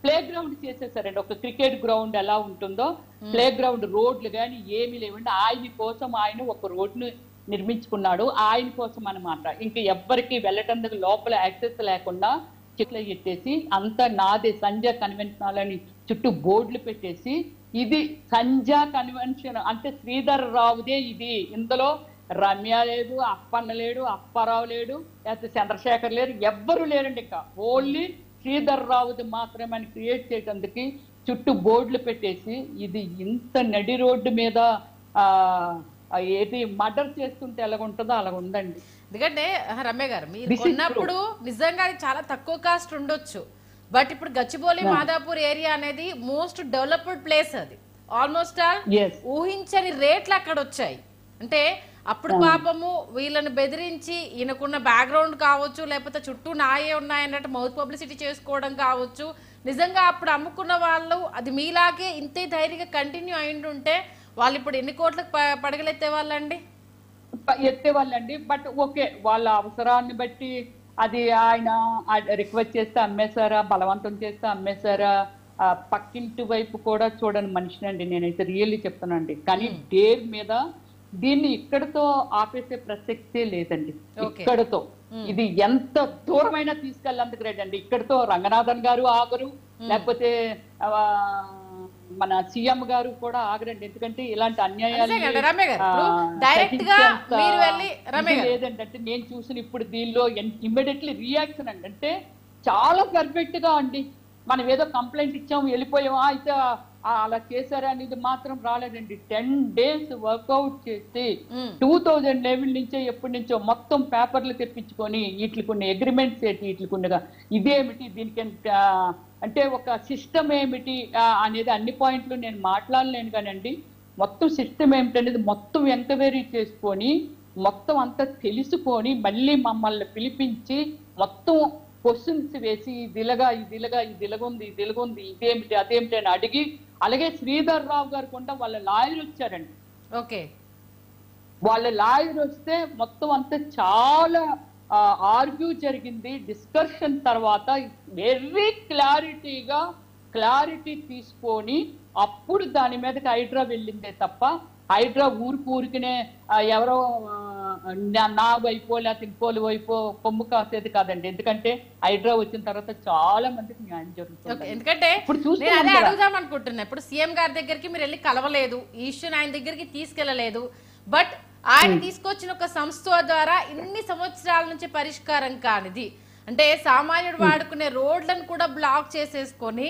Play ground చేసేసారండి. ఒక cricket ground ఎలా ఉంటుందో ప్లే గ్రౌండ్ రోడ్లు కానీ ఏమీ లేవండి. ఆయన కోసం ఆయన ఒక రోడ్ను నిర్మించుకున్నాడు. ఆయన కోసం అన్నమాట. ఇంకా ఎవ్వరికి వెళ్ళటందుకు లోపల యాక్సెస్ లేకుండా చెట్లు ఎట్టేసి అంతా నాదే సంజా కన్వెన్షన్ అని చుట్టూ బోర్డులు పెట్టేసి ఇది సంజా కన్వెన్షన్ అంటే శ్రీధర్ రావుదే ఇది. ఇందులో రమ్య లేదు, అప్పన్న లేడు, అప్పారావు లేడు, లేకపోతే చంద్రశేఖర్ లేరు, ఎవ్వరు లేరండి. ఇంకా ఓన్లీ శ్రీధర్ రావుది మాత్రమే క్రియేట్ చేయడానికి చుట్టూ బోర్డులు పెట్టేసి ఇది ఇంత నడి రోడ్డు మీద ఏది మర్డర్ చేస్తుంటే ఎలాగుంటుందో అలా ఉందండి. ఎందుకంటే రమ్య గారు మీరు కొన్నప్పుడు నిజంగా చాలా తక్కువ కాస్ట్ ఉండొచ్చు. బట్ ఇప్పుడు గచ్చిబౌలి మాదాపూర్ ఏరియా అనేది మోస్ట్ డెవలప్డ్ ప్లేస్. అది ఆల్మోస్ట్ ఆల్ ఊహించని రేట్లు అక్కడ వచ్చాయి. అంటే అప్పుడు పాపము వీళ్ళని బెదిరించి ఈయనకున్న బ్యాక్గ్రౌండ్ కావచ్చు, లేకపోతే చుట్టూ నాయే ఉన్నాయన్నట్టు మౌత్ పబ్లిసిటీ చేసుకోవడం కావచ్చు. నిజంగా అప్పుడు అమ్ముకున్న వాళ్ళు అది మీలాగే ఇంతే ధైర్యంగా కంటిన్యూ అయింటుంటే వాళ్ళు ఇప్పుడు ఎన్ని కోట్లకు పడగలెత్తే వాళ్ళండి? ఎత్తేవాళ్ళండి. బట్ ఓకే, వాళ్ళ అవసరాన్ని బట్టి అది ఆయన రిక్వెస్ట్ చేస్తే అమ్మేశారా, బలవంతం చేస్తే అమ్మేశారా, పక్కింటి వైపు కూడా చూడని మనిషినండి నేనైతే రియల్లీ చెప్తానండి. కానీ డేర్ మీద దీన్ని ఇక్కడతో ఆపేసే ప్రసక్తే లేదండి. ఇక్కడతో ఇది ఎంత దూరమైనా తీసుకెళ్ళేందుకు రెడీ అండి. ఇక్కడతో రంగనాథన్ గారు ఆగరు, లేకపోతే మన సీఎం గారు కూడా ఆగరండి. ఎందుకంటే ఇలాంటి అన్యాయాలు లేదంటే నేను చూసిన ఇప్పుడు దీనిలో ఇమ్మీడియట్లీ రియాక్షన్ అండి. అంటే చాలా పర్ఫెక్ట్ గా అండి. మనం ఏదో కంప్లైంట్ ఇచ్చాము వెళ్ళిపోయామా అయితే అలా చేశారా అనేది మాత్రం రాలేదండి. 10 days వర్కౌట్ చేసి 2011 నుంచో ఎప్పటి నుంచో మొత్తం పేపర్లు తెప్పించుకొని వీటికి కొన్ని అగ్రిమెంట్స్ ఏంటి, వీటికి ఉన్నగా ఇదేమిటి, దీనికి అంటే ఒక సిస్టమ్ ఏమిటి అనేది అన్ని పాయింట్లు నేను మాట్లాడలేను కానండి. మొత్తం సిస్టమ్ ఏమిటనేది మొత్తం ఎంక్వైరీ చేసుకొని మొత్తం అంతా తెలుసుకొని మళ్ళీ మమ్మల్ని పిలిపించి మొత్తం క్వశ్చన్స్ వేసి ఇదిలగా ఇదిలగా ఇదిలగుంది ఇదిలగుంది ఇదేమిటి అదేమిటి అని అడిగి, అలాగే శ్రీధర్ రావు గారు కూడా వాళ్ళ లాయర్ వచ్చారండి. ఓకే, వాళ్ళ లాయర్ వస్తే మొత్తం అంతా చాలా ఆర్గ్యూ జరిగింది. డిస్కషన్ తర్వాత వెరీ క్లారిటీ తీసుకొని అప్పుడు దాని మీదకి హైడ్రా వెళ్ళిందే తప్ప హైడ్రా ఊరికినే ఎవరో నా వైపో లేకపోతే ఇంకోలు వైపో కొమ్ము కాసేది కాదండి. ఎందుకంటే హైడ్రా వచ్చిన తర్వాత చాలా మందికి న్యాయం జరుగుతుంది. ఎందుకంటే అదే అడుగుదాం అనుకుంటున్నా. ఇప్పుడు సీఎం గారి దగ్గరికి మీరు వెళ్ళి కలవలేదు, ఈ ఇష్యూని ఆయన దగ్గరికి తీసుకెళ్లలేదు. బట్ ఆయన తీసుకొచ్చిన ఒక సంస్థ ద్వారా ఇన్ని సంవత్సరాల నుంచి పరిష్కారం కానిది, అంటే సామాన్యుడు వాడుకునే రోడ్లను కూడా బ్లాక్ చేసేసుకొని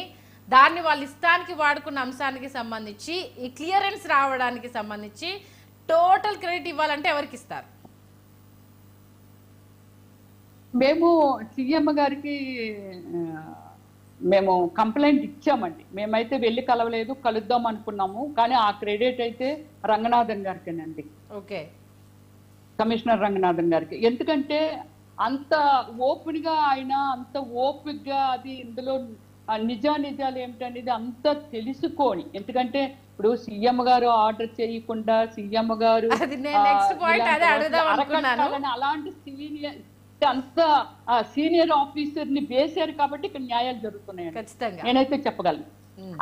దాన్ని వాళ్ళ ఇష్టానికి వాడుకున్న అంశానికి సంబంధించి ఈ క్లియరెన్స్ రావడానికి సంబంధించి టోటల్ క్రెడిట్ ఇవ్వాలంటే ఎవరికి ఇస్తారు? మేము సీఎం గారికి మేము కంప్లైంట్ ఇచ్చామండి. మేమైతే వెళ్ళి కలవలేదు, కలుద్దాం అనుకున్నాము. కానీ ఆ క్రెడిట్ అయితే రంగనాథన్ గారికేనండి. ఓకే, కమిషనర్ రంగనాథన్ గారికి. ఎందుకంటే అంత ఓపెన్ గా ఆయన అంత ఓపిక్ గా అది ఇందులో నిజాలు ఏమిటనేది అంతా తెలుసుకొని, ఎందుకంటే ఇప్పుడు సీఎం గారు ఆర్డర్ చేయకుండా సీఎం గారు అలాంటి అంత సీనియర్ ఆఫీసర్ ని వేశారు కాబట్టి ఇక్కడ న్యాయాలు జరుగుతున్నాయి నేనైతే చెప్పగలను.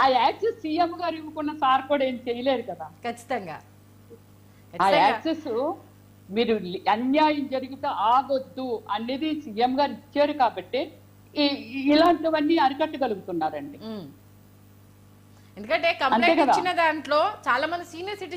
ఆ యాక్సెస్ సీఎం గారు ఇవ్వకున్న సార్ కూడా ఏం చేయలేరు కదా. ఖచ్చితంగా ఆ యాక్సెస్ మీరు అన్యాయం జరిగితే ఆగొద్దు అనేది సీఎం గారు ఇచ్చారు కాబట్టి ఇలాంటివన్నీ అరికట్టగలుగుతున్నారండి. ఎందుకంటే కంప్లైంట్ ఇచ్చిన దాంట్లో చాలా మంది సీనియర్ సిటిజన్